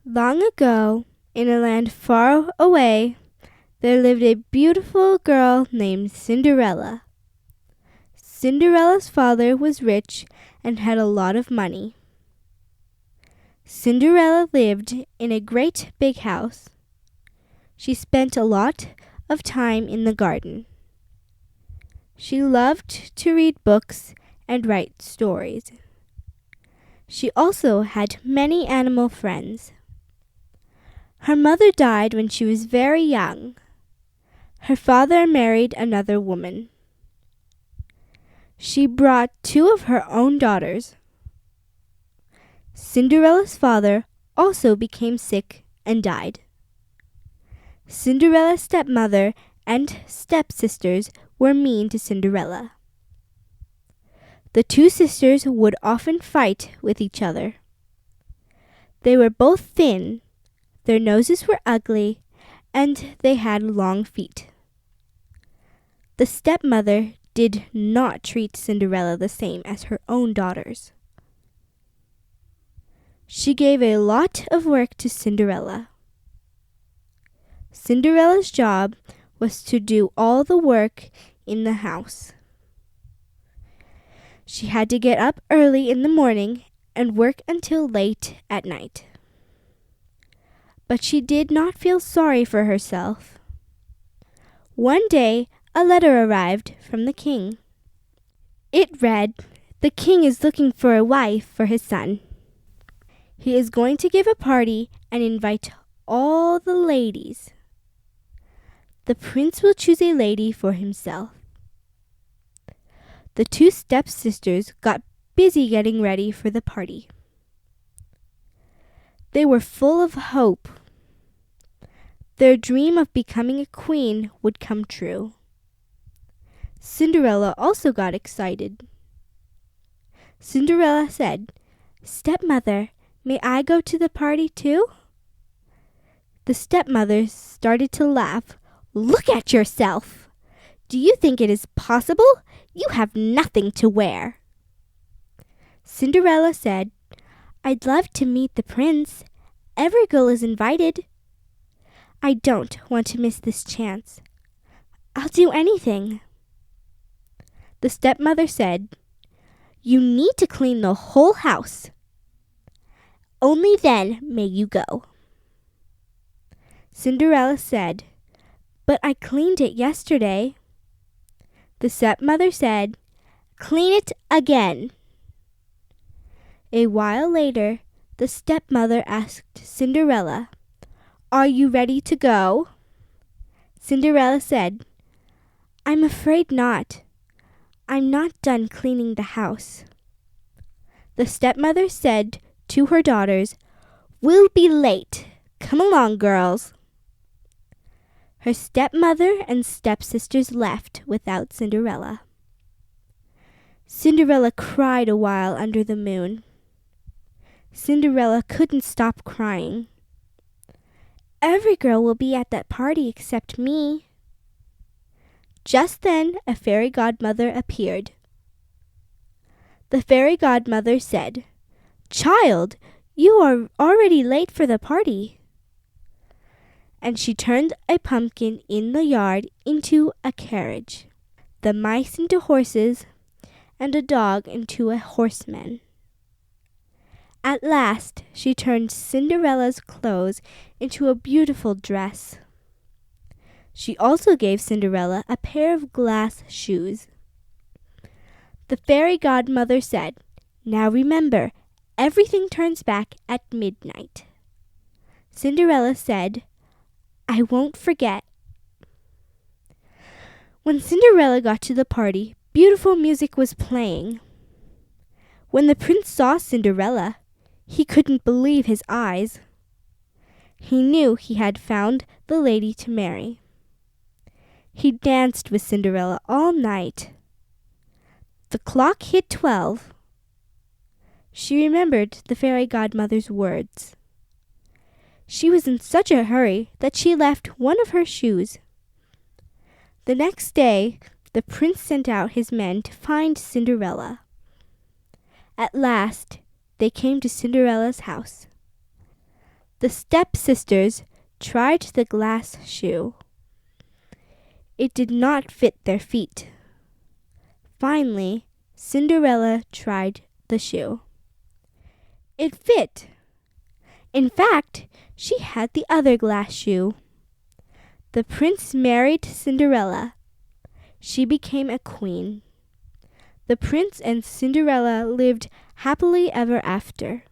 Long ago, in a land far away, there lived a beautiful girl named Cinderella. Cinderella's father was rich and had a lot of money. Cinderella lived in a great big house. She spent a lot of time in the garden. She loved to read books and write stories. She also had many animal friends. Her mother died when she was very young. Her father married another woman. She brought two of her own daughters. Cinderella's father also became sick and died. Cinderella's stepmother and stepsisters were mean to Cinderella. The two sisters would often fight with each other. They were both thin, their noses were ugly, and they had long feet. The stepmother did not treat Cinderella the same as her own daughters. She gave a lot of work to Cinderella. Cinderella's job was to do all the work in the house. She had to get up early in the morning and work until late at night. But she did not feel sorry for herself. One day, a letter arrived from the king. It read, "The king is looking for a wife for his son. He is going to give a party and invite all the ladies. The prince will choose a lady for himself." The two stepsisters got busy getting ready for the party. They were full of hope. Their dream of becoming a queen would come true. Cinderella also got excited. Cinderella said, "Stepmother, may I go to the party too?" The stepmother started to laugh. "Look at yourself! Do you think it is possible? You have nothing to wear." Cinderella said, "I'd love to meet the prince. Every girl is invited. I don't want to miss this chance. I'll do anything." The stepmother said, "You need to clean the whole house. Only then may you go." Cinderella said, "But I cleaned it yesterday." The stepmother said, "Clean it again." A while later, the stepmother asked Cinderella, "Are you ready to go?" Cinderella said, "I'm afraid not. I'm not done cleaning the house." The stepmother said to her daughters, "We'll be late. Come along, girls." Her stepmother and stepsisters left without Cinderella. Cinderella cried a while under the moon. Cinderella couldn't stop crying. "Every girl will be at that party except me." Just then a fairy godmother appeared. The fairy godmother said, "Child, you are already late for the party." And she turned a pumpkin in the yard into a carriage, the mice into horses, and a dog into a horseman. At last she turned Cinderella's clothes into a beautiful dress. She also gave Cinderella a pair of glass shoes. The fairy godmother said, "Now remember, everything turns back at midnight." Cinderella said, "I won't forget." When Cinderella got to the party, beautiful music was playing. When the prince saw Cinderella, he couldn't believe his eyes. He knew he had found the lady to marry. He danced with Cinderella all night. The clock hit 12. She remembered the fairy godmother's words. She was in such a hurry that she left one of her shoes. The next day, the prince sent out his men to find Cinderella. At last, they came to Cinderella's house. The stepsisters tried the glass shoe. It did not fit their feet. Finally, Cinderella tried the shoe. It fit. In fact, she had the other glass shoe. The prince married Cinderella. She became a queen. The prince and Cinderella lived happily ever after.